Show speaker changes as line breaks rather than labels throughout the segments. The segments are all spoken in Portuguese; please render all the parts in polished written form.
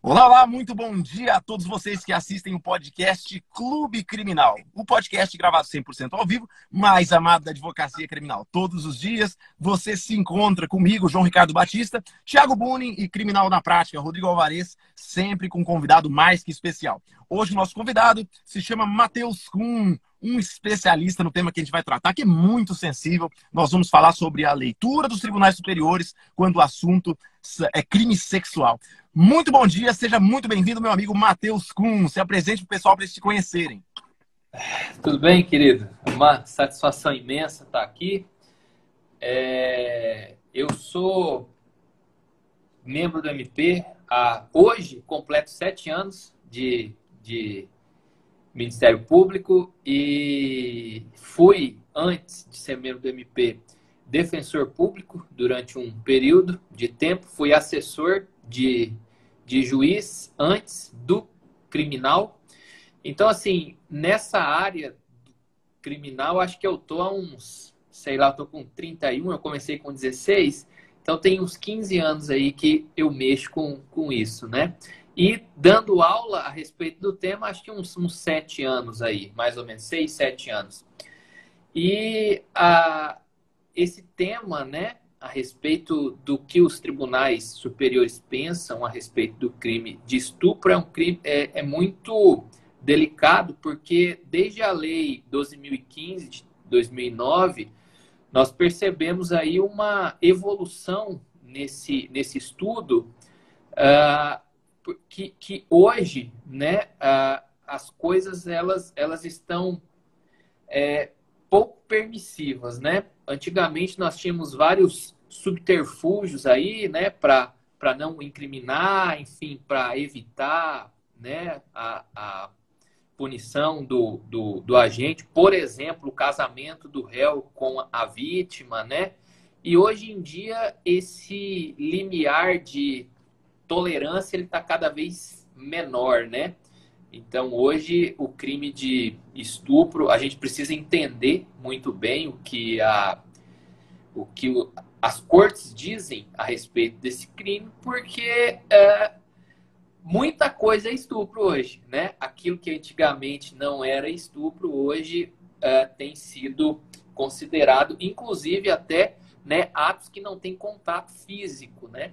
Olá, olá, muito bom dia a todos vocês que assistem o podcast Clube Criminal. O podcast gravado 100% ao vivo, mais amado da advocacia criminal. Todos os dias você se encontra comigo, João Ricardo Batista, Thiago Bunin e Criminal na Prática, Rodrigo Alvarez, sempre com um convidado mais que especial. Hoje o nosso convidado se chama Matheus Kuhn, um especialista no tema que a gente vai tratar, que é muito sensível. Nós vamos falar sobre a leitura dos tribunais superiores quando o assunto é crime sexual. Muito bom dia, seja muito bem-vindo, meu amigo Matheus Kuhn. Se apresente para o pessoal para eles te conhecerem.
Tudo bem, querido? Uma satisfação imensa estar aqui. Eu sou membro do MP hoje, completo 7 anos de Ministério Público e fui, antes de ser membro do MP, defensor público durante um período de tempo, fui assessor de juiz antes do criminal. Então, assim, nessa área criminal, acho que eu tô há uns, sei lá, eu tô com 31, eu comecei com 16, então tem uns 15 anos aí que eu mexo com isso, né? E dando aula a respeito do tema, acho que uns 7 anos aí, mais ou menos, 6, 7 anos. E esse tema, né, a respeito do que os tribunais superiores pensam a respeito do crime de estupro, é um crime muito delicado, porque desde a lei 12.015 de 2009, nós percebemos aí uma evolução nesse estudo, que hoje, né, as coisas elas estão pouco permissivas, né? Antigamente nós tínhamos vários subterfúgios aí, né, para não incriminar, enfim, para evitar, né, a punição do agente, por exemplo, o casamento do réu com a vítima, né? E hoje em dia esse limiar de tolerância ele está cada vez menor, né? Então, hoje, o crime de estupro, a gente precisa entender muito bem o que as cortes dizem a respeito desse crime, porque muita coisa é estupro hoje, né? Aquilo que antigamente não era estupro, hoje tem sido considerado, inclusive até, né, atos que não têm contato físico, né?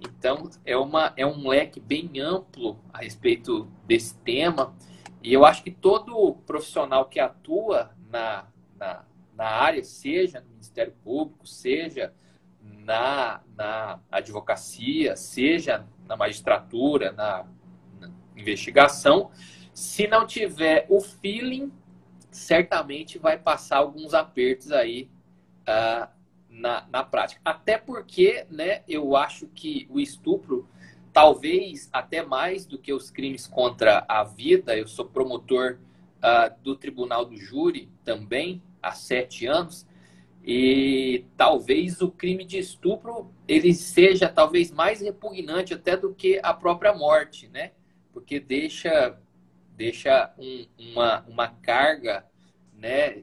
Então, é um leque bem amplo a respeito desse tema. E eu acho que todo profissional que atua na área, seja no Ministério Público, seja na advocacia, seja na magistratura, na investigação, se não tiver o feeling, certamente vai passar alguns apertos aí na prática. Até porque, né, eu acho que o estupro, talvez até mais do que os crimes contra a vida, eu sou promotor do Tribunal do Júri também, há 7 anos, e talvez o crime de estupro ele seja talvez mais repugnante até do que a própria morte, né? Porque deixa uma carga, né,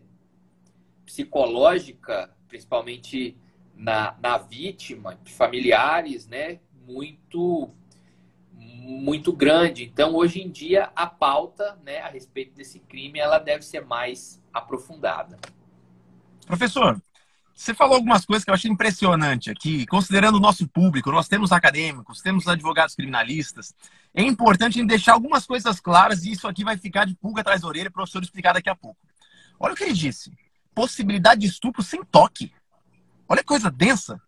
psicológica, principalmente na vítima, de familiares, né, muito grande. Então, hoje em dia, a pauta, né, a respeito desse crime, ela deve ser mais aprofundada.
Professor, você falou algumas coisas que eu achei impressionante aqui, considerando o nosso público, nós temos acadêmicos, temos advogados criminalistas, é importante deixar algumas coisas claras e isso aqui vai ficar de pulga atrás da orelha para o professor explicar daqui a pouco. Olha o que ele disse, possibilidade de estupro sem toque. Olha que coisa densa.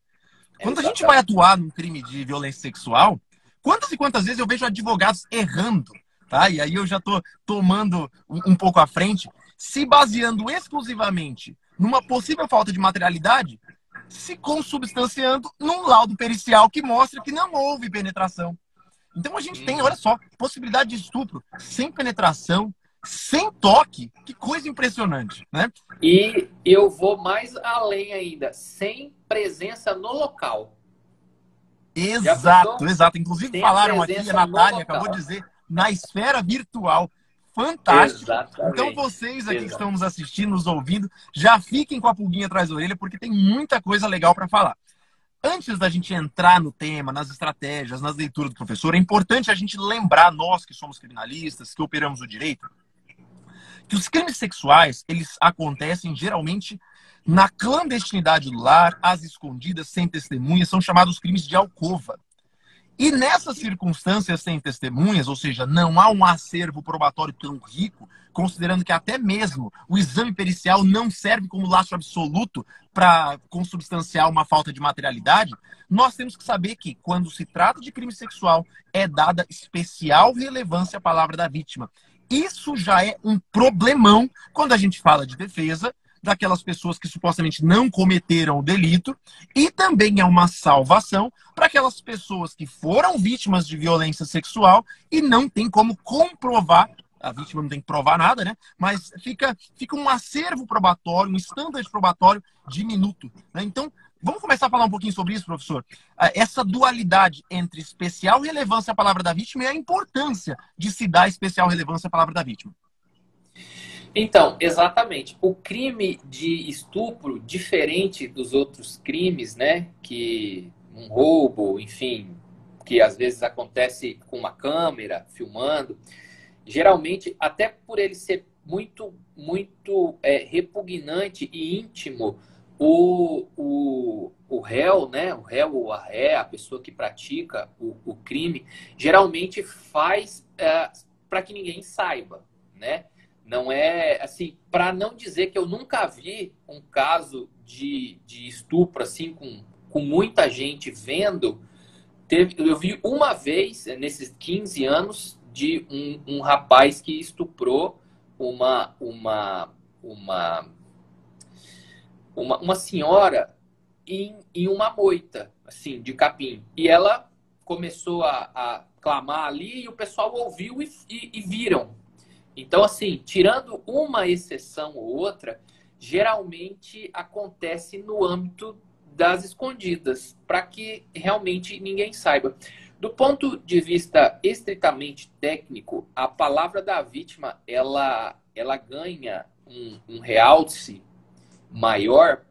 Quando a gente vai atuar num crime de violência sexual, quantas e quantas vezes eu vejo advogados errando, tá? E aí eu já tô tomando um pouco à frente, se baseando exclusivamente numa possível falta de materialidade, se consubstanciando num laudo pericial que mostra que não houve penetração. Então a gente tem, olha só, possibilidade de estupro sem penetração, sem toque. Que coisa impressionante, né?
E eu vou mais além ainda, sem presença no local.
Exato, exato. Inclusive
sem
falaram aqui, a Natália acabou de dizer, na esfera virtual. Fantástico.
Exatamente.
Então vocês aqui que estão nos assistindo, nos ouvindo, já fiquem com a pulguinha atrás da orelha, porque tem muita coisa legal para falar. antes da gente entrar no tema, nas estratégias, nas leituras do professor, é importante a gente lembrar, nós que somos criminalistas, que operamos o direito, que os crimes sexuais, eles acontecem geralmente na clandestinidade do lar, às escondidas, sem testemunhas, são chamados crimes de alcova. E nessas circunstâncias sem testemunhas, ou seja, não há um acervo probatório tão rico, considerando que até mesmo o exame pericial não serve como lastro absoluto para consubstanciar uma falta de materialidade, nós temos que saber que, quando se trata de crime sexual, é dada especial relevância à palavra da vítima. Isso já é um problemão quando a gente fala de defesa daquelas pessoas que supostamente não cometeram o delito, e também é uma salvação para aquelas pessoas que foram vítimas de violência sexual e não tem como comprovar, a vítima não tem que provar nada, né? Mas fica um acervo probatório, um standard probatório diminuto, né? Então, vamos começar a falar um pouquinho sobre isso, professor? Essa dualidade entre especial relevância à palavra da vítima e a importância de se dar especial relevância à palavra da vítima.
Então, exatamente. O crime de estupro, diferente dos outros crimes, né? Que um roubo, enfim, que às vezes acontece com uma câmera, filmando, geralmente, até por ele ser muito repugnante e íntimo, o réu, né? O réu ou a ré, a pessoa que pratica o crime, geralmente faz para que ninguém saiba, né? Não é, assim, para não dizer que eu nunca vi um caso de estupro, assim, com muita gente vendo. Eu vi uma vez, nesses 15 anos, de um rapaz que estuprou uma senhora em uma moita, assim, de capim. E ela começou a clamar ali e o pessoal ouviu e viram. Então, assim, tirando uma exceção ou outra, geralmente acontece no âmbito das escondidas, para que realmente ninguém saiba. Do ponto de vista estritamente técnico, a palavra da vítima, ela ganha um realce maior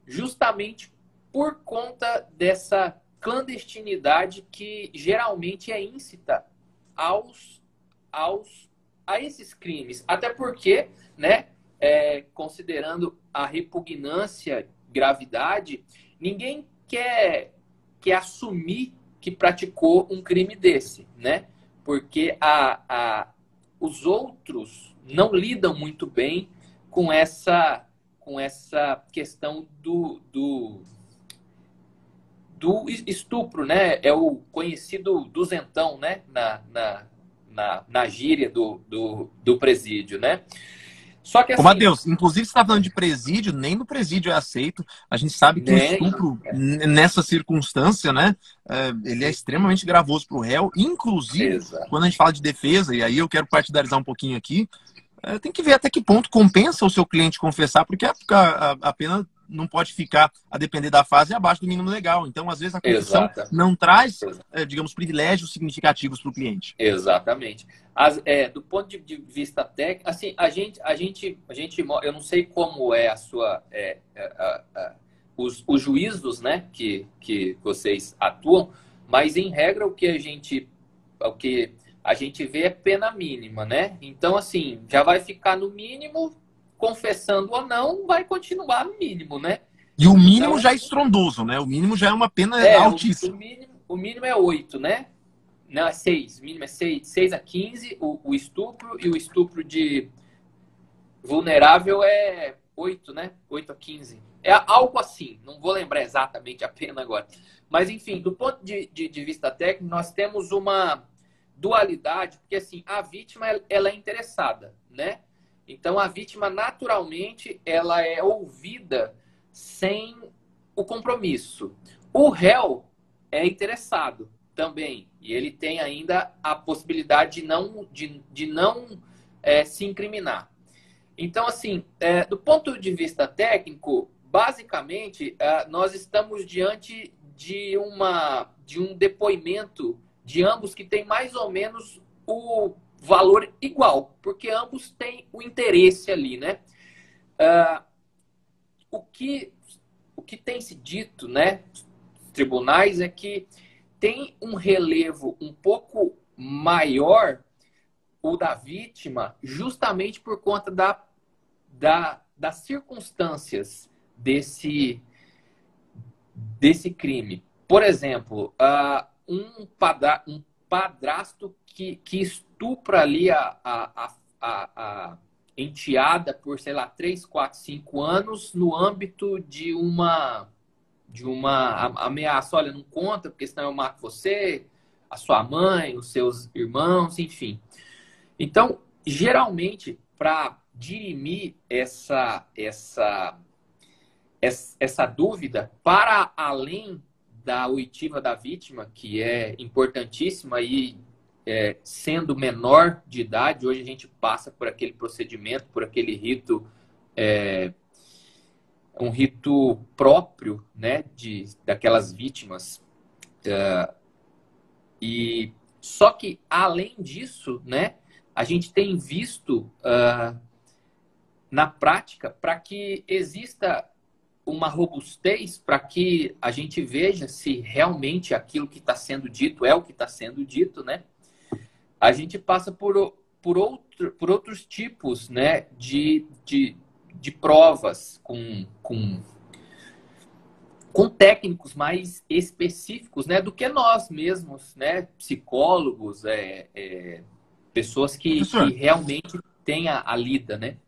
justamente por conta dessa clandestinidade que geralmente é íncita a esses crimes. Até porque, né, considerando a repugnância, gravidade, ninguém quer assumir que praticou um crime desse, né? Porque os outros não lidam muito bem com essa questão do estupro, né? É o conhecido duzentão, né? Na gíria do presídio, né? Só que assim...
Ô, Matheus, inclusive você está falando de presídio, nem no presídio é aceito. A gente sabe que o estupro, nessa circunstância, né, ele é extremamente gravoso para o réu. Inclusive, quando a gente fala de defesa, e aí eu quero partidarizar um pouquinho aqui, tem que ver até que ponto compensa o seu cliente confessar, porque a pena não pode ficar, a depender da fase, abaixo do mínimo legal. Então, às vezes, a confissão não traz, digamos, privilégios significativos para o cliente.
Exatamente. Do ponto de vista técnico, assim, a gente, eu não sei como é a sua, os juízos, né, que vocês atuam, mas em regra o que a gente vê é pena mínima, né? Então, assim, já vai ficar no mínimo, confessando ou não, vai continuar no mínimo, né?
E o mínimo já é estrondoso, né? O mínimo já é uma pena altíssima.
O mínimo é 8, né? Não, é 6. O mínimo é 6 a 15, o estupro, e o estupro de vulnerável é 8, né? 8 a 15. É algo assim, não vou lembrar exatamente a pena agora. Mas, enfim, do ponto de vista técnico, nós temos uma dualidade, porque, assim, a vítima, ela é interessada, né? Então, a vítima, naturalmente, ela é ouvida sem o compromisso. O réu é interessado também, e ele tem ainda a possibilidade de não se incriminar. Então, assim, do ponto de vista técnico, basicamente, nós estamos diante de um depoimento de ambos que tem mais ou menos o valor igual, porque ambos têm o interesse ali, né? O que tem se dito, né, tribunais é que tem um relevo um pouco maior o da vítima, justamente por conta das circunstâncias desse crime. Por exemplo, um padrasto que estupra ali a enteada por, sei lá, 3, 4, 5 anos no âmbito de uma ameaça. Olha, não conta, porque senão eu mato você, a sua mãe, os seus irmãos, enfim. Então, geralmente, para dirimir essa dúvida, para além da oitiva da vítima, que é importantíssima e sendo menor de idade, hoje a gente passa por aquele procedimento, por aquele rito, um rito próprio, né, daquelas vítimas. E só que, além disso, né, a gente tem visto na prática, para que exista uma robustez, para que a gente veja se realmente aquilo que está sendo dito é o que está sendo dito, né? A gente passa por outros tipos, né, de provas com técnicos mais específicos, né, do que nós mesmos, né, psicólogos, pessoas que realmente têm a lida, né?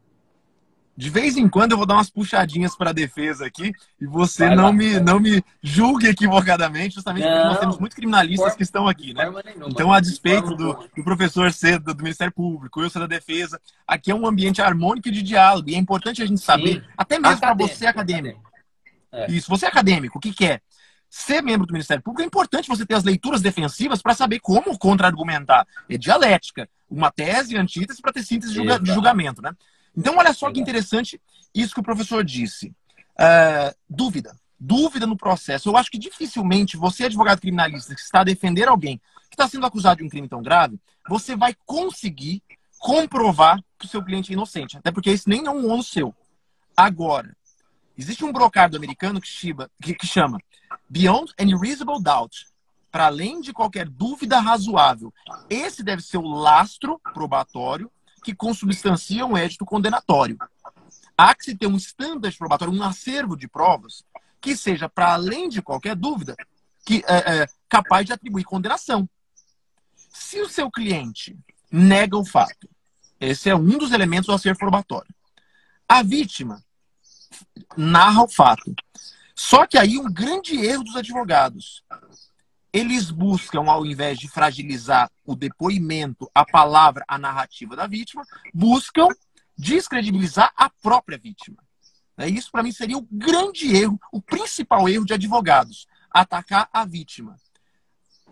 De vez em quando eu vou dar umas puxadinhas para a defesa aqui e você não me julgue equivocadamente, justamente porque nós temos muitos criminalistas que estão aqui, né? Então, a despeito do professor ser do Ministério Público, eu sou da defesa, aqui é um ambiente harmônico e de diálogo. E é importante a gente saber, até mesmo para você acadêmico. Isso, você é acadêmico, o que quer? Ser membro do Ministério Público é importante você ter as leituras defensivas para saber como contra-argumentar. É dialética, uma tese, antítese, para ter síntese de julgamento, né? Então, olha só que interessante isso que o professor disse. Dúvida no processo. Eu acho que dificilmente você, advogado criminalista, que está a defender alguém que está sendo acusado de um crime tão grave, você vai conseguir comprovar que o seu cliente é inocente. Até porque isso nem é um ônus seu. Agora, existe um brocado americano que chama Beyond any reasonable doubt. Para além de qualquer dúvida razoável. Esse deve ser o lastro probatório que consubstancia um édito condenatório. Há que se ter um standard probatório, um acervo de provas, que seja, para além de qualquer dúvida, que capaz de atribuir condenação. Se o seu cliente nega o fato, esse é um dos elementos do acervo probatório. A vítima narra o fato. Só que aí um grande erro dos advogados. Eles buscam, ao invés de fragilizar o depoimento, a palavra, a narrativa da vítima, buscam descredibilizar a própria vítima. Isso, para mim, seria o grande erro, o principal erro de advogados. Atacar a vítima.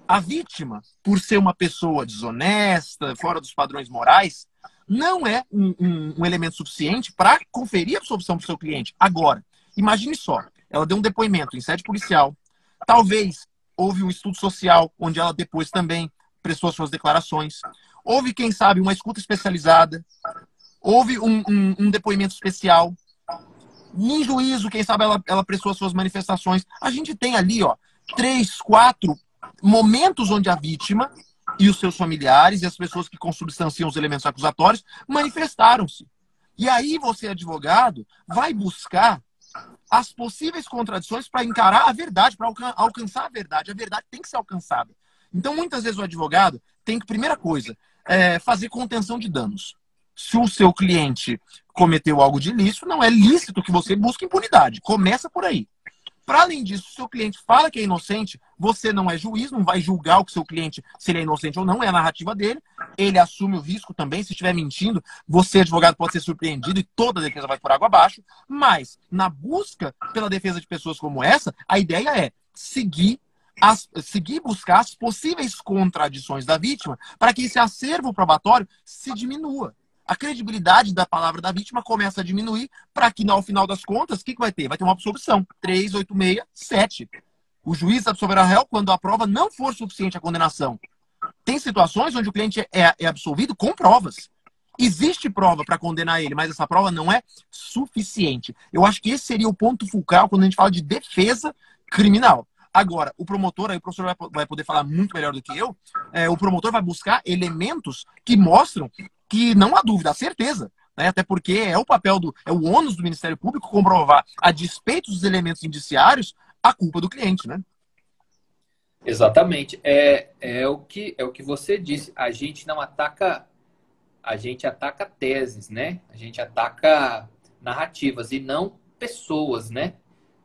A vítima, por ser uma pessoa desonesta, fora dos padrões morais, não é um elemento suficiente para conferir a absolvição para o seu cliente. Agora, imagine só, ela deu um depoimento em sede policial, talvez houve um estudo social, onde ela depois também prestou suas declarações. Houve, quem sabe, uma escuta especializada. Houve um depoimento especial. Em juízo, quem sabe, ela prestou suas manifestações. A gente tem ali, 3, 4 momentos onde a vítima e os seus familiares e as pessoas que consubstanciam os elementos acusatórios manifestaram-se. E aí você, advogado, vai buscar as possíveis contradições para encarar a verdade, para alcançar a verdade. A verdade tem que ser alcançada. Então, muitas vezes o advogado tem que, primeira coisa, fazer contenção de danos. Se o seu cliente cometeu algo de ilícito, não é lícito que você busque impunidade. Começa por aí. Para além disso, se o seu cliente fala que é inocente, você não é juiz, não vai julgar o que seu cliente, se ele é inocente ou não, é a narrativa dele. Ele assume o risco também. Se estiver mentindo, você, advogado, pode ser surpreendido e toda a defesa vai por água abaixo. Mas, na busca pela defesa de pessoas como essa, a ideia é seguir buscar as possíveis contradições da vítima para que esse acervo probatório se diminua. A credibilidade da palavra da vítima começa a diminuir para que, ao final das contas, o que vai ter? Vai ter uma absolvição. 3, 8, 6, 7. O juiz absolverá o réu quando a prova não for suficiente à condenação. Tem situações onde o cliente é absolvido com provas. Existe prova para condenar ele, mas essa prova não é suficiente. Eu acho que esse seria o ponto fulcral quando a gente fala de defesa criminal. Agora, o promotor, aí o professor vai poder falar muito melhor do que eu, o promotor vai buscar elementos que mostram que não há dúvida, há certeza. Né? Até porque é o papel é o ônus do Ministério Público comprovar, a despeito dos elementos indiciários, a culpa do cliente, né?
Exatamente. É o que você disse. A gente ataca teses, né? A gente ataca narrativas e não pessoas, né?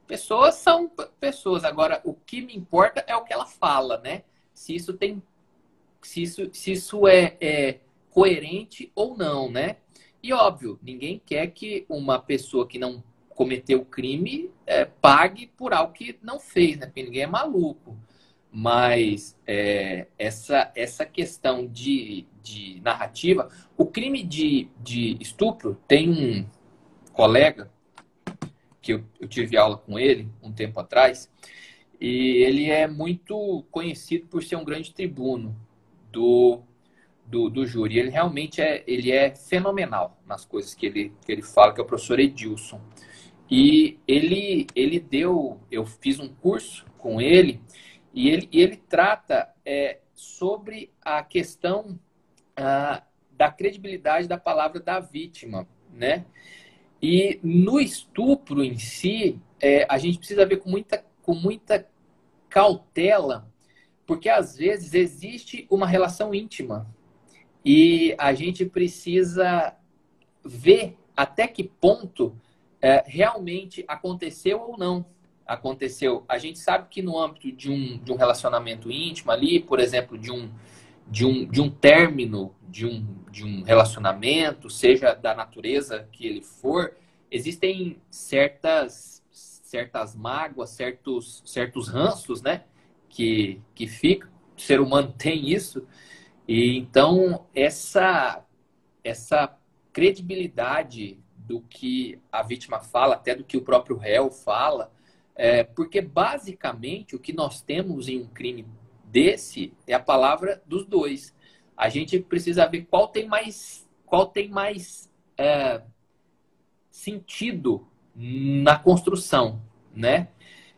Pessoas são pessoas. Agora, o que me importa é o que ela fala, né? Se isso é coerente ou não, né? E óbvio, ninguém quer que uma pessoa que não cometeu crime pague por algo que não fez, né? Porque ninguém é maluco. Mas essa questão de narrativa, o crime de estupro, tem um colega que eu tive aula com ele um tempo atrás, e ele é muito conhecido por ser um grande tribuno do júri. Ele realmente ele é fenomenal nas coisas que ele fala, que é o professor Edilson. E eu fiz um curso com ele, e ele trata sobre a questão da credibilidade da palavra da vítima, né? E no estupro em si, a gente precisa ver com muita cautela, porque às vezes existe uma relação íntima e a gente precisa ver até que ponto realmente aconteceu ou não aconteceu. A gente sabe que no âmbito de um relacionamento íntimo ali, por exemplo, de um término de um relacionamento, seja da natureza que ele for, existem certas mágoas, certos ranços, né? Que fica. O ser humano tem isso. E então, essa credibilidade do que a vítima fala, até do que o próprio réu fala, porque basicamente o que nós temos em um crime desse é a palavra dos dois. A gente precisa ver qual tem mais sentido na construção, né?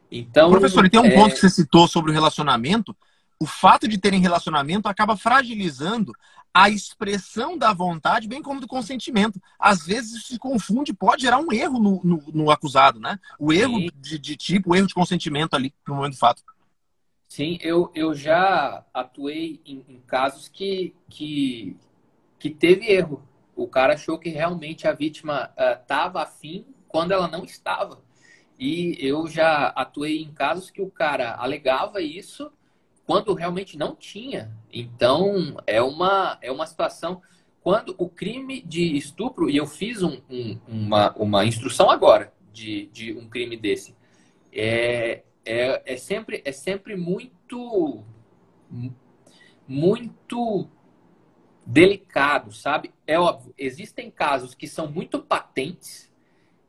Então,
Professor, e tem um ponto que você citou sobre o relacionamento. O fato de terem relacionamento acaba fragilizando a expressão da vontade, bem como do consentimento. Às vezes isso se confunde, pode gerar um erro no acusado, né? O erro o erro de consentimento ali no momento do fato.
Sim, eu já atuei em casos que teve erro. O cara achou que realmente a vítima estava afim quando ela não estava. E eu já atuei em casos que o cara alegava isso quando realmente não tinha. Então, é uma situação. Quando o crime de estupro, e eu fiz uma instrução agora de um crime desse, é sempre muito delicado, sabe? É óbvio, existem casos que são muito patentes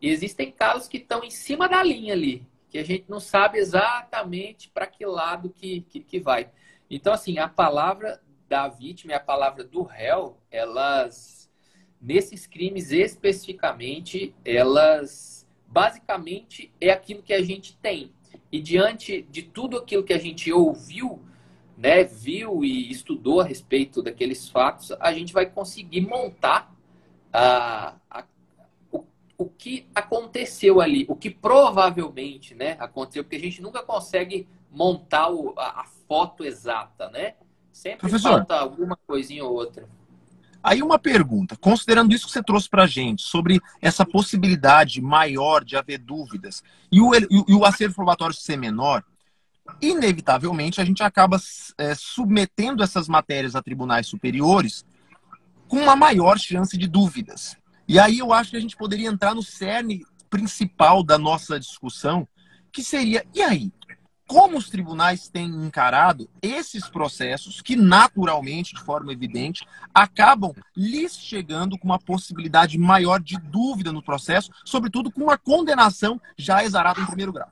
e existem casos que estão em cima da linha ali, que a gente não sabe exatamente para que lado que vai. Então, assim, a palavra da vítima e a palavra do réu, elas, nesses crimes especificamente, elas basicamente é aquilo que a gente tem. E diante de tudo aquilo que a gente ouviu, né, viu e estudou a respeito daqueles fatos, a gente vai conseguir montar o que aconteceu ali, o que provavelmente, né, aconteceu, porque a gente nunca consegue montar a foto exata, né? Sempre
Professor,
falta alguma coisinha ou outra.
aí uma pergunta, considerando isso que você trouxe para a gente, sobre essa possibilidade maior de haver dúvidas e o acervo probatório ser menor, inevitavelmente a gente acaba submetendo essas matérias a tribunais superiores com uma maior chance de dúvidas. E aí eu acho que a gente poderia entrar no cerne principal da nossa discussão, que seria, e aí? Como os tribunais têm encarado esses processos que, naturalmente, de forma evidente, acabam lhes chegando com uma possibilidade maior de dúvida no processo, sobretudo com uma condenação já exarada em primeiro grau?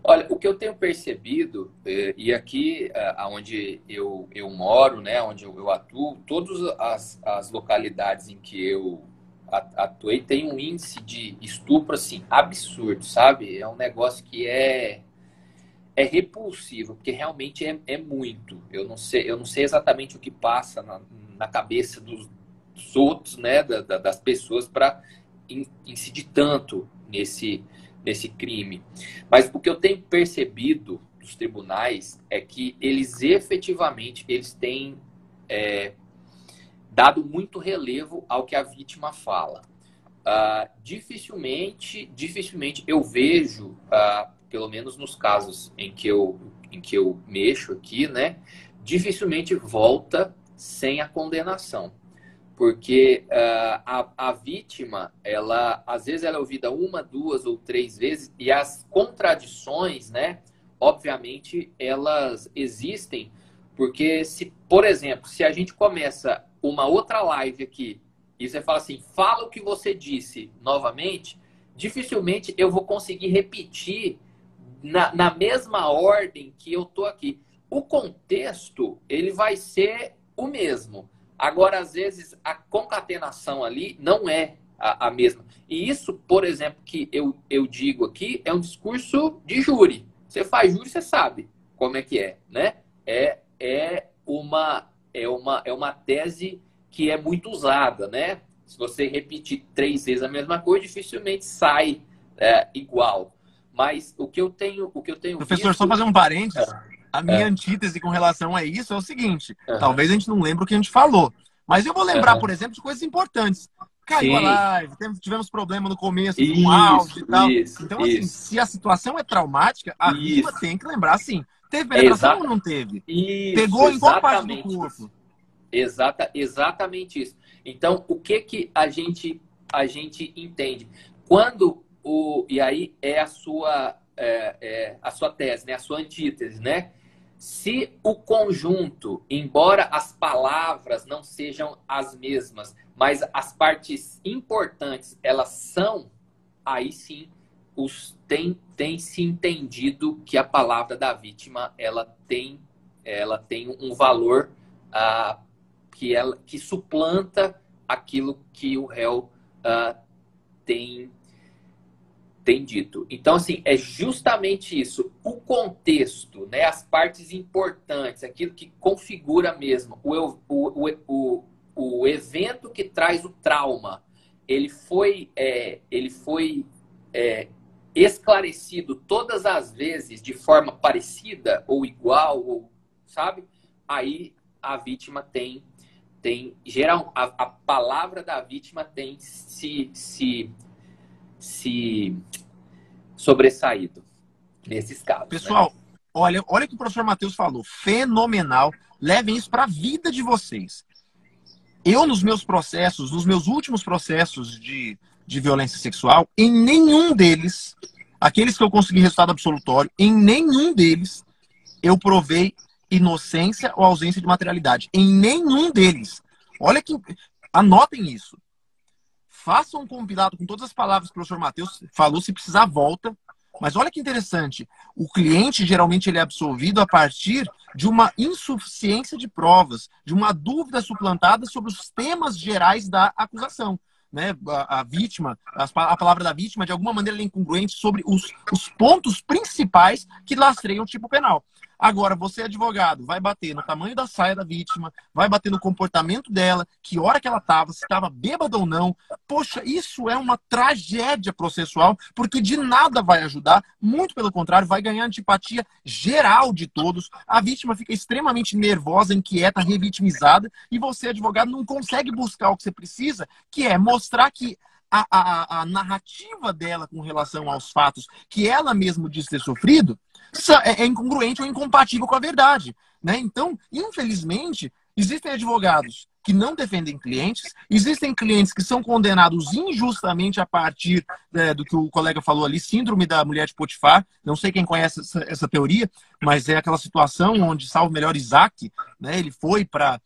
Olha, o que eu tenho percebido, e aqui onde eu moro, né, onde eu atuo, todas as localidades em que eu atuei tem um índice de estupro assim, absurdo, sabe? É um negócio que é repulsivo, porque realmente é muito. Eu não sei exatamente o que passa na cabeça dos outros, né, das pessoas para incidir tanto nesse crime. Mas o que eu tenho percebido dos tribunais é que eles efetivamente eles têm dado muito relevo ao que a vítima fala. Dificilmente eu vejo, pelo menos nos casos em que eu mexo aqui, né, dificilmente volta sem a condenação. Porque a vítima, às vezes ela é ouvida uma, duas ou três vezes, e as contradições, né, obviamente, elas existem, porque por exemplo, se a gente começa uma outra live aqui, e você fala assim, fala o que você disse novamente, dificilmente eu vou conseguir repetir na mesma ordem que eu tô aqui. O contexto, ele vai ser o mesmo. Agora, às vezes, a concatenação ali não é a mesma. E isso, por exemplo, que eu digo aqui, é um discurso de júri. Você faz júri, você sabe como é que é, né? É uma tese que é muito usada, né? Se você repetir 3 vezes a mesma coisa, dificilmente sai igual. Mas o que eu tenho
Professor,
visto...
só fazer um parênteses. A minha antítese com relação a isso é o seguinte. Talvez a gente não lembre o que a gente falou. Mas eu vou lembrar, por exemplo, de coisas importantes. Caiu a live, tivemos problema no começo com áudio e tal. Então, assim, se a situação é traumática, a vítima tem que lembrar, assim, teve penetração ou não teve? Pegou em qual parte do corpo?
Exatamente isso. Então, o que a gente entende? Quando e aí é a sua tese, né? A sua antítese, né? Se o conjunto, embora as palavras não sejam as mesmas, mas as partes importantes, elas são, aí sim, tem se entendido que a palavra da vítima, ela tem um valor que suplanta aquilo que o réu tem dito. Então, assim, é justamente isso. O contexto, né, as partes importantes, aquilo que configura mesmo o evento que traz o trauma, ele foi esclarecido todas as vezes de forma parecida ou igual, ou, sabe? Aí a vítima tem geral, a palavra da vítima tem se sobressaído nesses casos.
Pessoal,
né?
olha o que o professor Matheus falou. Fenomenal. Levem isso para a vida de vocês. Eu, nos meus processos, nos meus últimos processos de violência sexual, em nenhum deles, aqueles que eu consegui resultado absolutório, em nenhum deles eu provei inocência ou ausência de materialidade. Em nenhum deles. Olha que... Anotem isso. Façam um compilado com todas as palavras que o professor Matheus falou, se precisar, volta. Mas olha que interessante. O cliente, geralmente, ele é absolvido a partir de uma insuficiência de provas, de uma dúvida suplantada sobre os temas gerais da acusação. Né? A vítima, a palavra da vítima, de alguma maneira, é incongruente sobre os pontos principais que lastreiam o tipo penal. Agora, você, advogado, vai bater no tamanho da saia da vítima, vai bater no comportamento dela, que hora que ela estava, se estava bêbada ou não. Poxa, isso é uma tragédia processual, porque de nada vai ajudar, muito pelo contrário, vai ganhar antipatia geral de todos. A vítima fica extremamente nervosa, inquieta, revitimizada, e você, advogado, não consegue buscar o que você precisa, que é mostrar que a narrativa dela com relação aos fatos que ela mesma diz ter sofrido é incongruente ou incompatível com a verdade. Né? Então, infelizmente, existem advogados que não defendem clientes, existem clientes que são condenados injustamente a partir do que o colega falou ali, síndrome da mulher de Potifar. Não sei quem conhece essa teoria, mas é aquela situação onde, salvo melhor, Isaac, né, ele foi para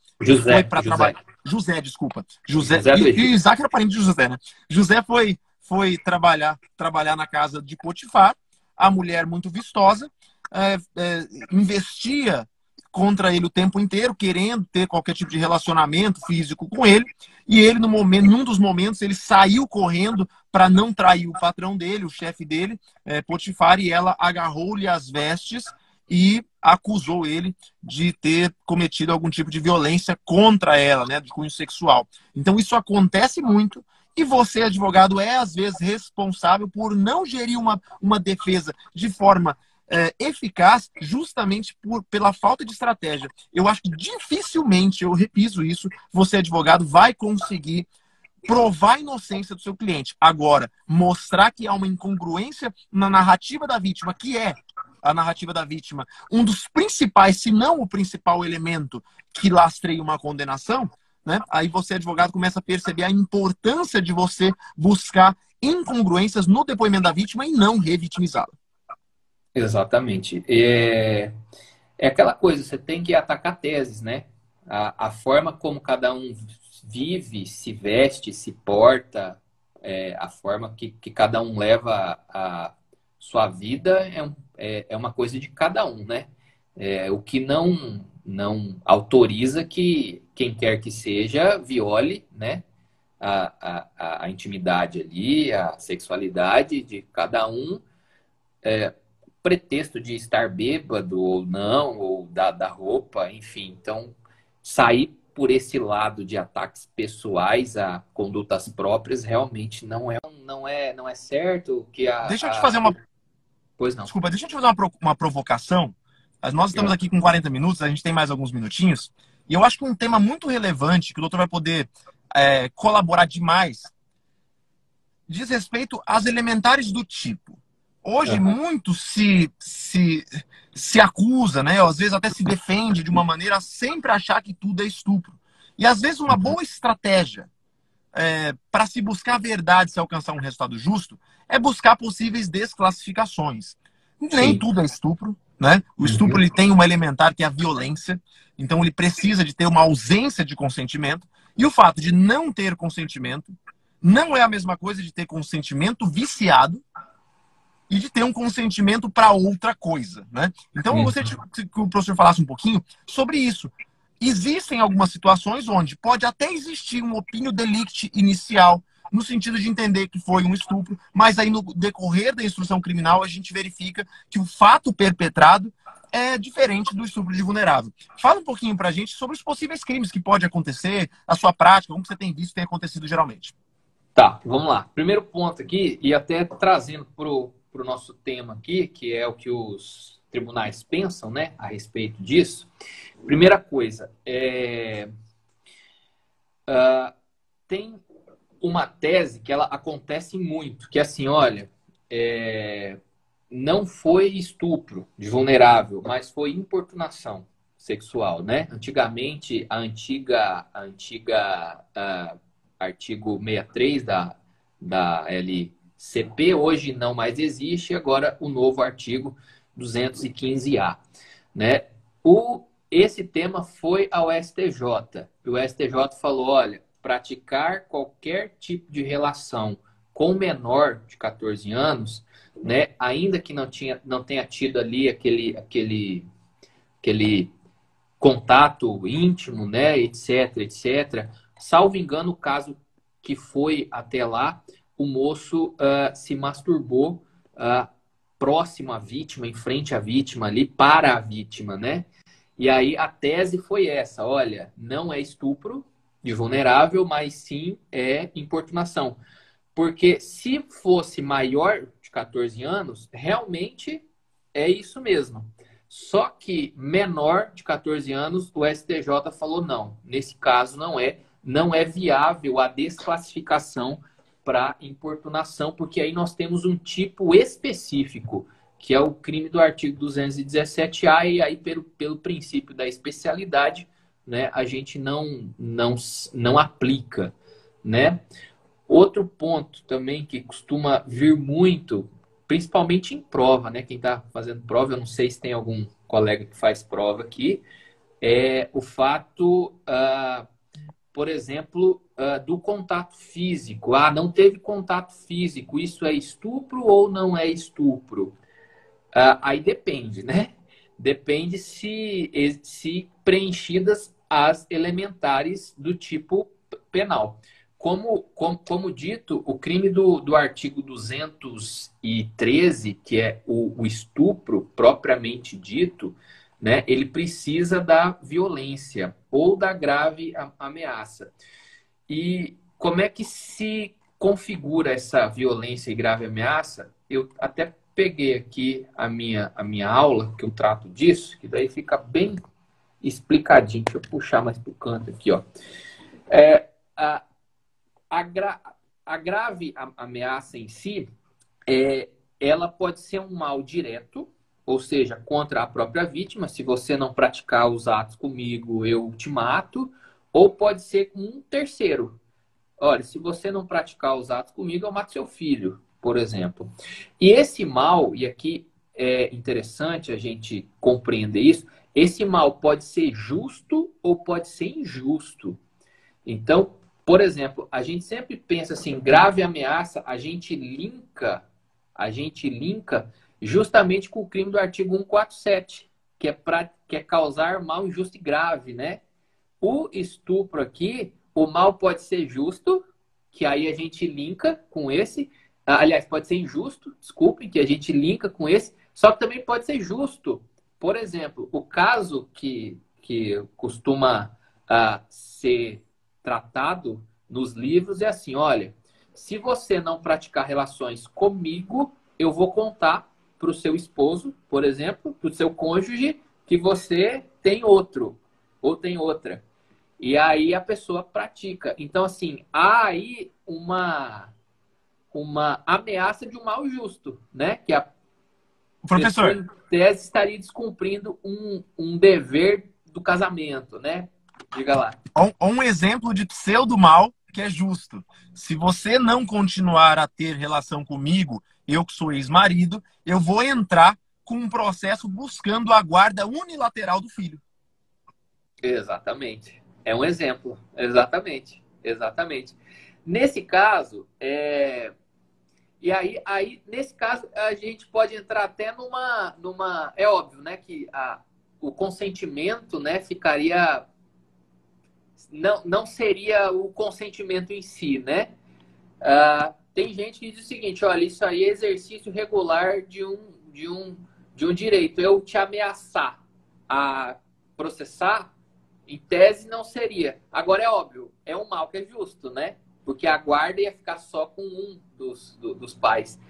trabalhar. José, desculpa. José e Isaac era parente de José, né? José foi trabalhar na casa de Potifar, a mulher muito vistosa, investia contra ele o tempo inteiro, querendo ter qualquer tipo de relacionamento físico com ele, e ele, num dos momentos, ele saiu correndo para não trair o patrão dele, o chefe dele, Potifar, e ela agarrou-lhe as vestes e acusou ele de ter cometido algum tipo de violência contra ela, né, de cunho sexual. Então isso acontece muito e você, advogado, é às vezes responsável por não gerir uma defesa de forma eficaz justamente pela falta de estratégia. Eu acho que dificilmente, eu repiso isso, você, advogado, vai conseguir provar a inocência do seu cliente. Agora, mostrar que há uma incongruência na narrativa da vítima, que é a narrativa da vítima, um dos principais, se não o principal elemento que lastreia uma condenação, né? Aí você, advogado, começa a perceber a importância de você buscar incongruências no depoimento da vítima e não revitimizá-la.
Exatamente. É aquela coisa, você tem que atacar teses, né? A forma como cada um vive, se veste, se porta, a forma que cada um leva a sua vida é uma coisa de cada um, né? O que não autoriza que quem quer que seja viole, né? A intimidade ali, a sexualidade de cada um, pretexto de estar bêbado ou não, ou da roupa, enfim. Então, sair por esse lado de ataques pessoais a condutas próprias realmente não é certo que
Deixa eu te fazer uma...
Pois não.
Desculpa, deixa eu te fazer uma provocação. Nós estamos aqui com 40 minutos, a gente tem mais alguns minutinhos. E eu acho que um tema muito relevante, que o doutor vai poder colaborar demais, diz respeito às elementares do tipo. Hoje, muito se acusa, né? Ou às vezes até se defende de uma maneira a sempre achar que tudo é estupro. E às vezes uma boa estratégia para se buscar a verdade, se alcançar um resultado justo, é buscar possíveis desclassificações. Nem tudo é estupro, né? O estupro ele tem uma elementar que é a violência, então ele precisa de ter uma ausência de consentimento, e o fato de não ter consentimento não é a mesma coisa de ter consentimento viciado e de ter um consentimento para outra coisa, né? Então eu gostaria que o professor falasse um pouquinho sobre isso. Existem algumas situações onde pode até existir um opinio delicti inicial, no sentido de entender que foi um estupro, mas aí no decorrer da instrução criminal a gente verifica que o fato perpetrado é diferente do estupro de vulnerável. Fala um pouquinho pra gente sobre os possíveis crimes que pode acontecer, a sua prática, como você tem visto, tem acontecido geralmente.
Tá, vamos lá. Primeiro ponto aqui, e até trazendo pro nosso tema aqui, que é o que os tribunais pensam, né, a respeito disso. Primeira coisa, tem uma tese que ela acontece muito, que é assim, olha, não foi estupro de vulnerável, mas foi importunação sexual, né? Antigamente, artigo 63 da LCP, hoje não mais existe, agora o novo artigo 215-A, né? Esse tema foi ao STJ. O STJ falou, olha, praticar qualquer tipo de relação com menor de 14 anos, né, ainda que não tenha tido ali aquele contato íntimo, né, etc. Salvo engano, o caso que foi até lá, o moço se masturbou próximo à vítima, em frente à vítima ali, para a vítima, né? E aí a tese foi essa, olha, não é estupro de vulnerável, mas sim é importunação. Porque se fosse maior de 14 anos, realmente é isso mesmo. Só que menor de 14 anos, o STJ falou não. Nesse caso não é viável a desclassificação para importunação, porque aí nós temos um tipo específico, que é o crime do artigo 217-A, e aí pelo princípio da especialidade, né, a gente não aplica, né? Outro ponto também que costuma vir muito, principalmente em prova, né? Quem está fazendo prova, eu não sei se tem algum colega que faz prova aqui, é o fato, por exemplo, do contato físico. Não teve contato físico, isso é estupro ou não é estupro? Aí depende, né? Depende se preenchidas as elementares do tipo penal. como dito, o crime do artigo 213, que é o estupro propriamente dito, né, ele precisa da violência ou da grave ameaça. E como é que se configura essa violência e grave ameaça? Eu até peguei aqui a minha aula, que eu trato disso, que daí fica bem explicadinho. Deixa eu puxar mais para o canto aqui, ó. A, a grave ameaça em si, ela pode ser um mal direto, ou seja, contra a própria vítima. Se você não praticar os atos comigo, eu te mato. Ou pode ser com um terceiro. Olha, se você não praticar os atos comigo, eu mato seu filho, por exemplo. E esse mal, e aqui é interessante a gente compreender isso, esse mal pode ser justo ou pode ser injusto. Então, por exemplo, a gente sempre pensa assim, grave ameaça, a gente linka justamente com o crime do artigo 147, que é causar mal injusto e grave, né? O estupro aqui, o mal pode ser justo, que aí a gente linka com esse. Aliás, pode ser injusto, desculpem, que a gente linka com esse. Só que também pode ser justo. Por exemplo, o caso que costuma ser tratado nos livros é assim, olha, se você não praticar relações comigo, eu vou contar para o seu esposo, por exemplo, para o seu cônjuge, que você tem outro ou tem outra. E aí a pessoa pratica. Então, assim, há aí uma ameaça de um mal justo, né? Que a
Professor,
pessoa, em tese, estaria descumprindo um dever do casamento, né? Diga lá.
um exemplo de pseudo-mal que é justo. Se você não continuar a ter relação comigo, eu que sou ex-marido, eu vou entrar com um processo buscando a guarda unilateral do filho.
Exatamente. É um exemplo. Exatamente. Exatamente. Nesse caso, e aí, nesse caso, a gente pode entrar até numa... É óbvio, né, que o consentimento, né, ficaria... Não seria o consentimento em si, né? Tem gente que diz o seguinte, olha, isso aí é exercício regular de um direito. Eu te ameaçar a processar, em tese, não seria. Agora, é óbvio, é um mal que é justo, né? Porque a guarda ia ficar só com um dos pais.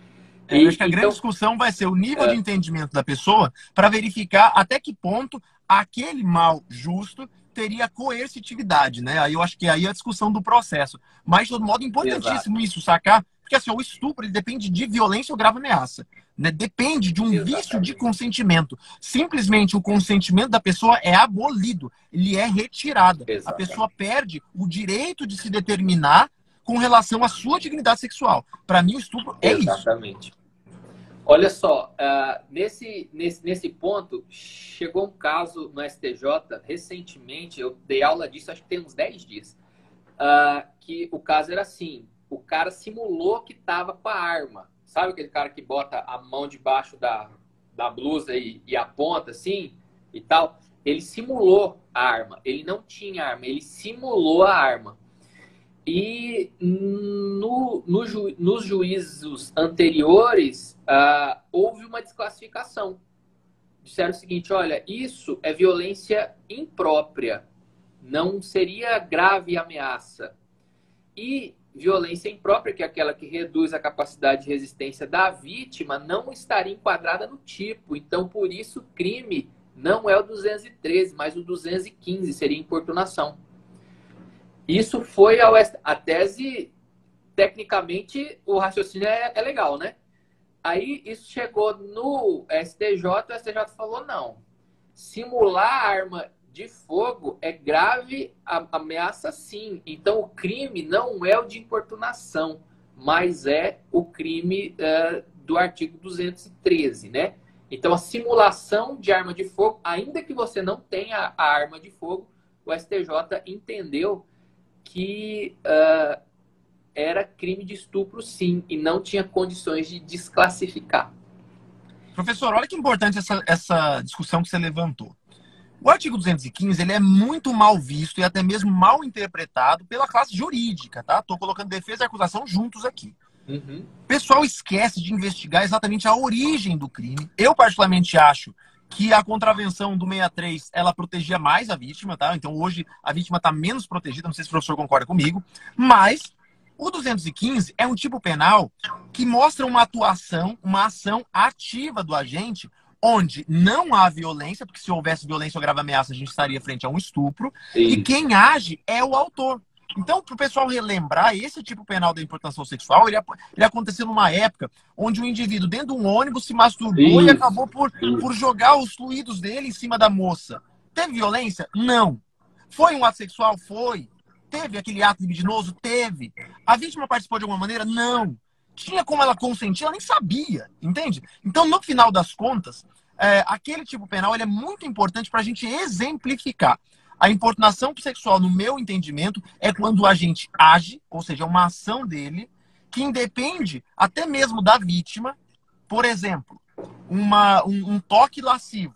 Eu acho que a grande discussão vai ser o nível de entendimento da pessoa para verificar até que ponto aquele mal justo teria coercitividade, né? Aí eu acho que aí é a discussão do processo. Mas, de todo modo, importantíssimo isso, sacar? Porque assim, o estupro ele depende de violência ou grave ameaça. Né? Depende de um vício de consentimento. Simplesmente o consentimento da pessoa é abolido, ele é retirado. A pessoa perde o direito de se determinar com relação à sua dignidade sexual. Para mim, o estupro é isso.
Exatamente. Olha só, nesse ponto, chegou um caso no STJ, recentemente, eu dei aula disso, acho que tem uns 10 dias, que o caso era assim, o cara simulou que estava com a arma. Sabe aquele cara que bota a mão debaixo da blusa e aponta assim e tal? Ele simulou a arma, ele não tinha arma, ele simulou a arma. E nos juízos anteriores, houve uma desclassificação. Disseram o seguinte, olha, isso é violência imprópria, não seria grave ameaça. E violência imprópria, que é aquela que reduz a capacidade de resistência da vítima, não estaria enquadrada no tipo. Então, por isso, o crime não é o 213, mas o 215, seria importunação. Isso foi a tese, tecnicamente, o raciocínio é legal, né? Aí isso chegou no STJ, o STJ falou não. Simular arma de fogo é grave ameaça sim. Então o crime não é o de importunação, mas é o crime do artigo 213, né? Então a simulação de arma de fogo, ainda que você não tenha a arma de fogo, o STJ entendeu que era crime de estupro, sim, e não tinha condições de desclassificar.
Professor, olha que importante essa discussão que você levantou. O artigo 215, ele é muito mal visto e até mesmo mal interpretado pela classe jurídica, tá? Estou colocando defesa e acusação juntos aqui.
Uhum.
O pessoal esquece de investigar exatamente a origem do crime. Eu, particularmente, acho que a contravenção do 63, ela protegia mais a vítima, tá? Então, hoje, a vítima está menos protegida, não sei se o professor concorda comigo, mas o 215 é um tipo penal que mostra uma atuação, uma ação ativa do agente, onde não há violência, porque se houvesse violência ou grave ameaça, a gente estaria frente a um estupro, e
Isso.
quem age é o autor. Então, para o pessoal relembrar, esse tipo penal da importação sexual, ele aconteceu numa época onde o indivíduo, dentro de um ônibus, se masturbou e acabou por jogar os fluidos dele em cima da moça. Teve violência? Não. Foi um ato sexual? Foi. Teve aquele ato libidinoso? Teve. A vítima participou de alguma maneira? Não. Tinha como ela consentir? Ela nem sabia, entende? Então, no final das contas, aquele tipo penal ele é muito importante para a gente exemplificar. A importunação sexual, no meu entendimento, é quando o agente age, ou seja, uma ação dele, que independe até mesmo da vítima. Por exemplo, um toque lascivo.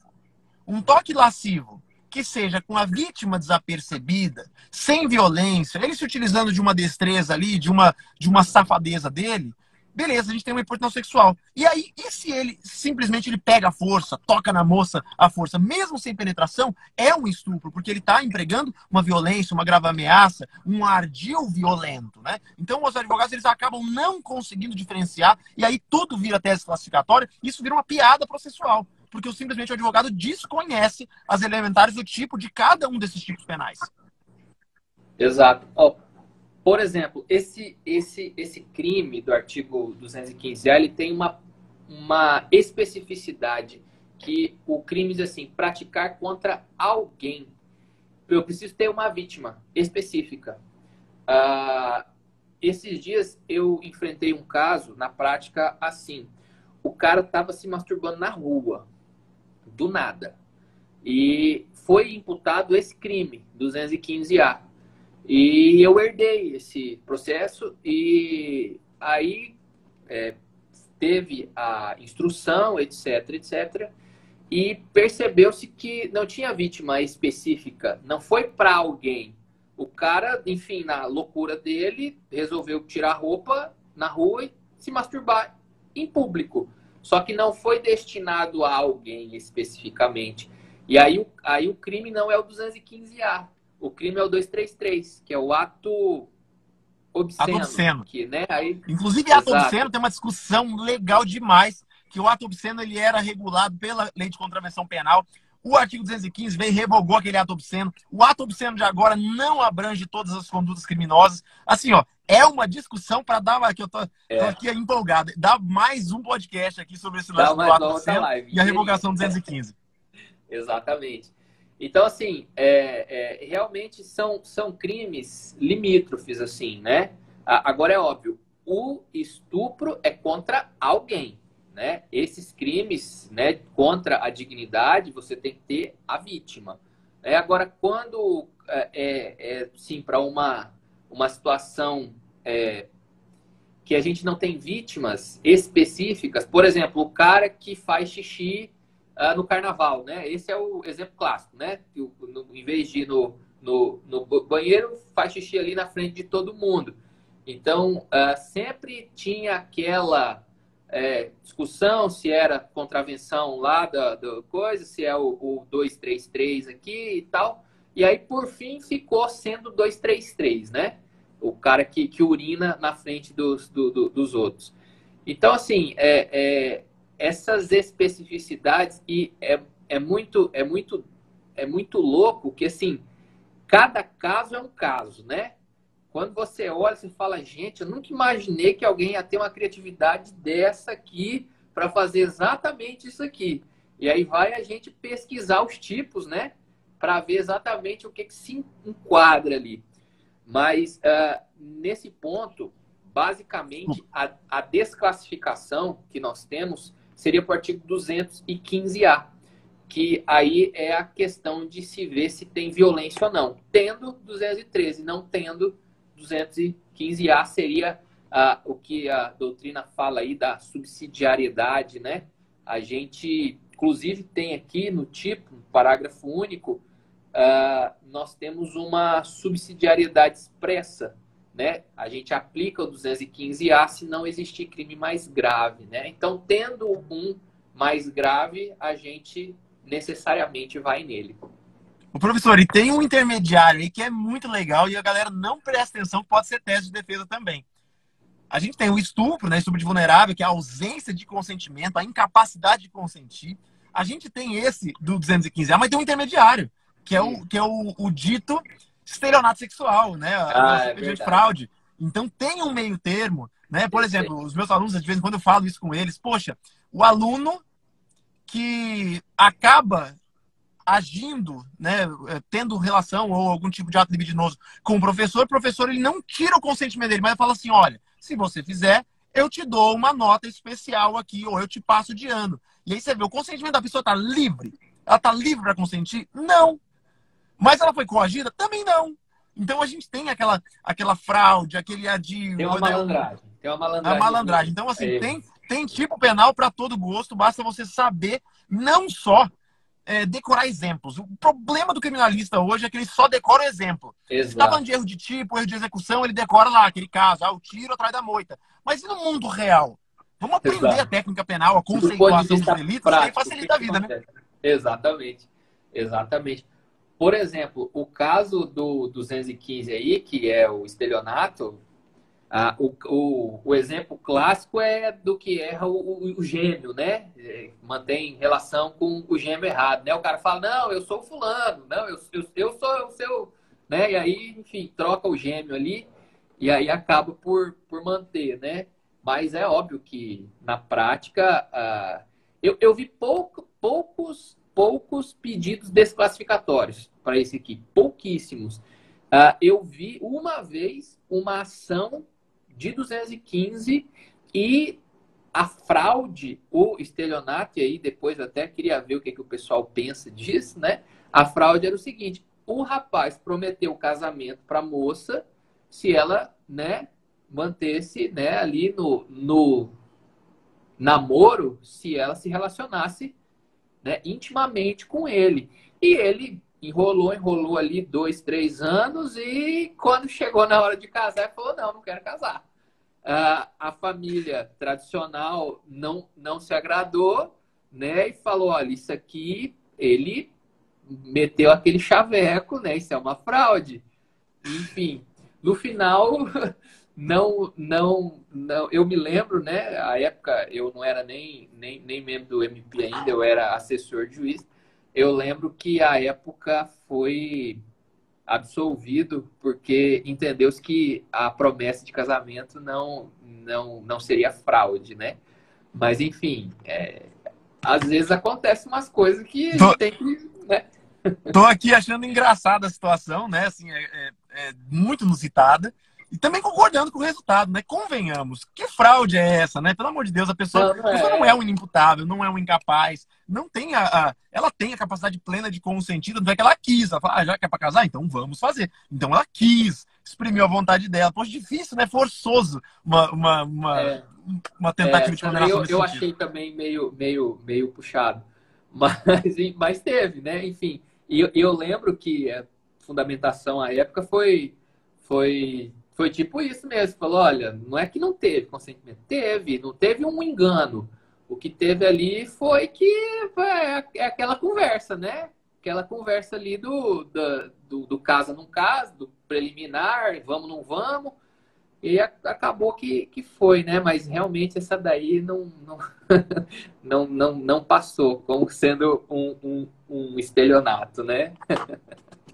Um toque lascivo que seja com a vítima desapercebida, sem violência, ele se utilizando de uma destreza ali, de uma safadeza dele, beleza, a gente tem uma importância sexual. E aí, e se ele simplesmente ele pega a força, toca na moça a força, mesmo sem penetração, é um estupro, porque ele está empregando uma violência, uma grave ameaça, um ardil violento, né? Então, os advogados eles acabam não conseguindo diferenciar, e aí tudo vira tese classificatória, e isso vira uma piada processual, porque simplesmente o advogado desconhece as elementares do tipo de cada um desses tipos penais.
Exato. Por exemplo, esse crime do artigo 215A, ele tem uma especificidade que o crime diz assim, praticar contra alguém. Eu preciso ter uma vítima específica. Esses dias eu enfrentei um caso, na prática, assim. O cara estava se masturbando na rua, do nada. E foi imputado esse crime, 215A. E eu herdei esse processo e aí teve a instrução, etc, etc. E percebeu-se que não tinha vítima específica, não foi para alguém. O cara, enfim, na loucura dele, resolveu tirar a roupa na rua e se masturbar em público. Só que não foi destinado a alguém especificamente. E aí o crime não é o 215A. O crime é o 233, que é o ato obsceno.
Ato obsceno.
Que, né, aí...
Inclusive, ato obsceno tem uma discussão legal demais, que o ato obsceno ele era regulado pela Lei de Contravenção Penal. O artigo 215 veio e revogou aquele ato obsceno. O ato obsceno de agora não abrange todas as condutas criminosas. Assim, ó, é uma discussão para dar... Aqui eu tô aqui empolgado. Dá mais um podcast aqui sobre esse lance do ato obsceno e a revogação 215.
Exatamente. Então, assim, realmente são crimes limítrofes, assim, né? Agora é óbvio, o estupro é contra alguém, né? Esses crimes, né, contra a dignidade, você tem que ter a vítima. Agora, quando sim, para uma situação que a gente não tem vítimas específicas, por exemplo, o cara que faz xixi no carnaval, né? Esse é o exemplo clássico, né? Em vez de ir no banheiro, faz xixi ali na frente de todo mundo. Então, sempre tinha aquela discussão se era contravenção lá da coisa, se é o 233 aqui e tal. E aí, por fim, ficou sendo 233, né? O cara que urina na frente dos outros. Então, assim, essas especificidades e é muito louco que, assim, cada caso é um caso, né? Quando você olha, você fala, gente, eu nunca imaginei que alguém ia ter uma criatividade dessa aqui para fazer exatamente isso aqui. E aí vai a gente pesquisar os tipos, né? Para ver exatamente o que se enquadra ali. Mas, nesse ponto, basicamente, a desclassificação que nós temos seria para o artigo 215A, que aí é a questão de se ver se tem violência ou não. Tendo 213, não tendo 215A, seria o que a doutrina fala aí da subsidiariedade, né? A gente inclusive tem aqui no tipo, no parágrafo único, nós temos uma subsidiariedade expressa, né? A gente aplica o 215A se não existir crime mais grave, né? Então, tendo um mais grave, a gente necessariamente vai nele.
O professor, e tem um intermediário aí que é muito legal e a galera não presta atenção que pode ser teste de defesa também. A gente tem o estupro, né? Estupro de vulnerável, que é a ausência de consentimento, a incapacidade de consentir. A gente tem esse do 215A, mas tem um intermediário, que é o dito estelionato sexual, né? De fraude. Então tem um meio termo, né? Por exemplo, os meus alunos, de vez em quando eu falo isso com eles, poxa, o aluno que acaba agindo, né, tendo relação ou algum tipo de ato libidinoso com o professor ele não tira o consentimento dele, mas ele fala assim, olha, se você fizer, eu te dou uma nota especial aqui, ou eu te passo de ano. E aí você vê, o consentimento da pessoa está livre? Ela está livre para consentir? Não. Mas ela foi coagida? Também não. Então a gente tem aquela fraude, aquele adio.
Tem uma malandragem. Tem uma malandragem.
A malandragem. Então, assim, tem tipo penal para todo gosto, basta você saber não só decorar exemplos. O problema do criminalista hoje é que ele só decora o exemplo.
Exato.
Se tá falando de erro de tipo, erro de execução, ele decora lá aquele caso, o tiro atrás da moita. Mas e no mundo real? Vamos aprender a técnica penal, a conceituação dos delitos, que aí facilita a vida, né?
Exatamente. Exatamente. Por exemplo, o caso do 215 aí, que é o estelionato, o exemplo clássico é do que erra o gêmeo, né? Mantém relação com o gêmeo errado, né? O cara fala, não, eu sou fulano, não, eu sou o seu, né? E aí, enfim, troca o gêmeo ali e aí acaba por manter, né? Mas é óbvio que, na prática, eu vi poucos pedidos desclassificatórios para esse aqui, pouquíssimos. Eu vi uma vez uma ação de 215 e a fraude, o estelionato, e aí depois até queria ver o que o pessoal pensa disso, né? A fraude era o seguinte, o rapaz prometeu o casamento para a moça se ela, né, mantesse, né, ali no namoro, se ela se relacionasse, né, intimamente com ele. E ele enrolou ali 2, 3 anos e quando chegou na hora de casar, ele falou, não quero casar. A família tradicional não se agradou, né, e falou, olha, isso aqui, ele meteu aquele chaveco, né, isso é uma fraude. Enfim, no final, não, eu me lembro, né, a época eu não era nem membro do MP ainda, eu era assessor de juiz. Eu lembro que a época foi absolvido porque entendeu-se que a promessa de casamento não seria fraude, né? Mas, enfim, às vezes acontecem umas coisas que a gente tem que... Né?
Tô aqui achando engraçada a situação, né? Assim, é muito inusitada. E também concordando com o resultado, né? Convenhamos. Que fraude é essa, né? Pelo amor de Deus, a pessoa não é um inimputável, não é um incapaz, não tem ela tem a capacidade plena de consentir, não é que ela quis. Ela fala, já que é pra casar? Então vamos fazer. Então ela quis, exprimiu a vontade dela. Poxa, difícil, né? Forçoso uma tentativa de condenação nesse
eu
sentido.
achei também meio puxado. Mas teve, né? Enfim, e eu lembro que a fundamentação à época foi tipo isso mesmo. Falou, olha, não é que não teve consentimento. Teve, não teve um engano. O que teve ali foi que é aquela conversa, né? Aquela conversa ali do casa não casa, do preliminar, vamos, não vamos. E acabou que foi, né? Mas realmente essa daí não passou como sendo um estelionato, né?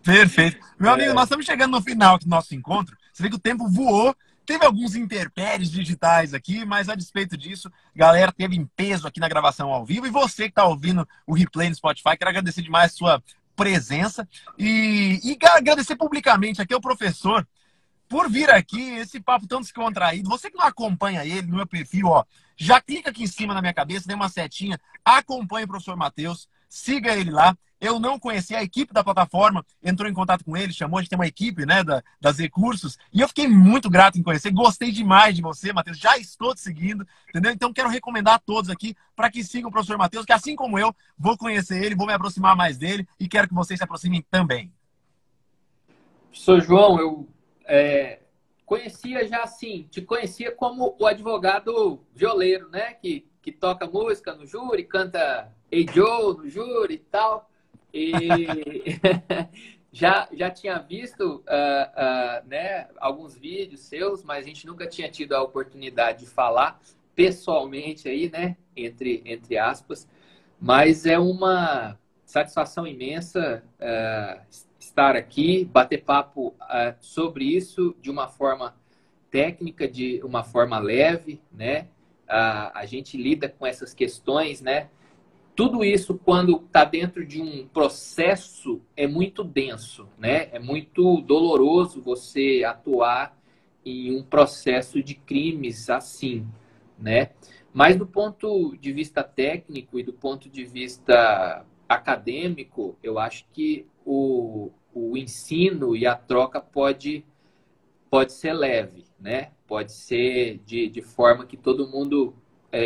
Perfeito. Meu amigo, nós estamos chegando no final do nosso encontro. Você vê que o tempo voou. Teve alguns intempéries digitais aqui, mas a despeito disso, galera, teve em peso aqui na gravação ao vivo. E você que está ouvindo o replay no Spotify, quero agradecer demais a sua presença. E agradecer publicamente aqui ao professor por vir aqui, esse papo tão descontraído. Você que não acompanha ele no meu perfil, ó, já clica aqui em cima na minha cabeça, tem uma setinha, acompanhe o professor Matheus, siga ele lá. Eu não conhecia, a equipe da plataforma entrou em contato com ele, chamou, a gente tem uma equipe, né, das Recursos, e eu fiquei muito grato em conhecer, gostei demais de você, Matheus, já estou te seguindo, entendeu? Então quero recomendar a todos aqui para que sigam o professor Matheus, que assim como eu, vou conhecer ele, vou me aproximar mais dele e quero que vocês se aproximem também.
Professor João, eu conhecia já assim, te conhecia como o advogado violeiro, né? Que toca música no júri, canta Hey Joe no júri e tal. E já tinha visto né, alguns vídeos seus, mas a gente nunca tinha tido a oportunidade de falar pessoalmente aí, né? Entre aspas. Mas é uma satisfação imensa estar aqui, bater papo sobre isso de uma forma técnica, de uma forma leve, né? A gente lida com essas questões, né? Tudo isso, quando está dentro de um processo, é muito denso, né? É muito doloroso você atuar em um processo de crimes assim, né? Mas do ponto de vista técnico e do ponto de vista acadêmico, eu acho que o ensino e a troca pode ser leve, né? Pode ser de forma que todo mundo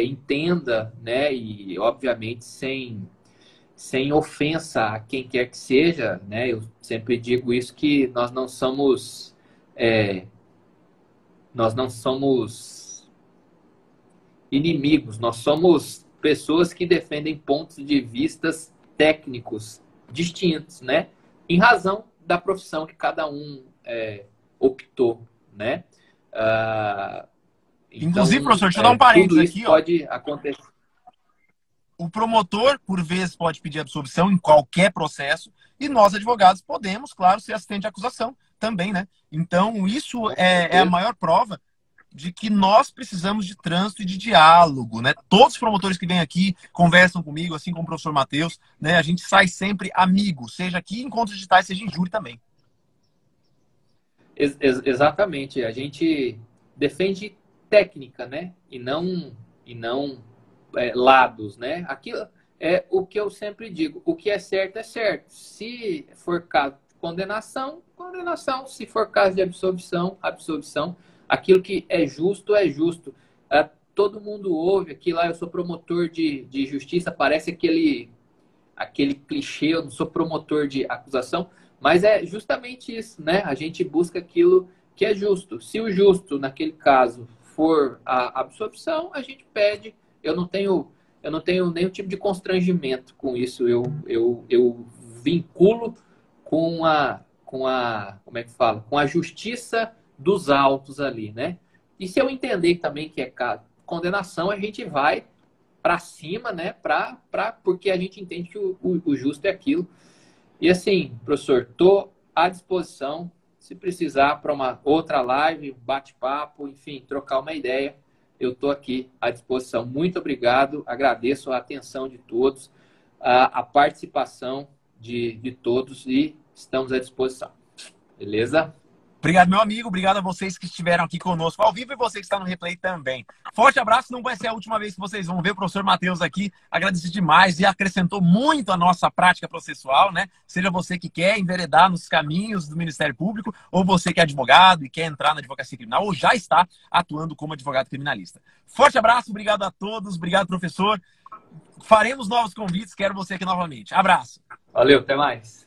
entenda, né? E, obviamente, sem ofensa a quem quer que seja, né? Eu sempre digo isso, que nós não somos inimigos, nós somos pessoas que defendem pontos de vistas técnicos distintos, né? Em razão da profissão que cada um optou, né? Então,
inclusive, professor, deixa eu dar um parênteses aqui, ó.
Pode acontecer.
O promotor, por vezes, pode pedir absolvição em qualquer processo, e nós, advogados, podemos, claro, ser assistente de acusação também, né? Então, isso é a maior prova de que nós precisamos de trânsito e de diálogo, né? Todos os promotores que vêm aqui conversam comigo, assim como o professor Matheus, né? A gente sai sempre amigo, seja aqui em encontros digitais, seja em júri também.
Exatamente. A gente defende técnica, né? E não lados, né? Aquilo é o que eu sempre digo. O que é certo é certo. Se for caso de condenação, condenação. Se for caso de absolvição, absolvição. Aquilo que é justo, é justo. Todo mundo ouve aqui lá, eu sou promotor de justiça, parece aquele clichê, eu não sou promotor de acusação, mas é justamente isso, né? A gente busca aquilo que é justo. Se o justo, naquele caso, for a absolvição, a gente pede. Eu não tenho nenhum tipo de constrangimento com isso. Eu vinculo com como é que fala? Com a justiça dos autos ali, né? E se eu entender também que é condenação, a gente vai para cima, né? Porque a gente entende que o justo é aquilo. E assim, professor, estou à disposição, se precisar, para uma outra live, bate-papo, enfim, trocar uma ideia, eu estou aqui à disposição. Muito obrigado, agradeço a atenção de todos, a participação de todos e estamos à disposição. Beleza?
Obrigado, meu amigo. Obrigado a vocês que estiveram aqui conosco ao vivo e você que está no replay também. Forte abraço. Não vai ser a última vez que vocês vão ver o professor Matheus aqui. Agradeço demais e acrescentou muito a nossa prática processual, né? Seja você que quer enveredar nos caminhos do Ministério Público ou você que é advogado e quer entrar na advocacia criminal ou já está atuando como advogado criminalista. Forte abraço. Obrigado a todos. Obrigado, professor. Faremos novos convites. Quero você aqui novamente. Abraço.
Valeu. Até mais.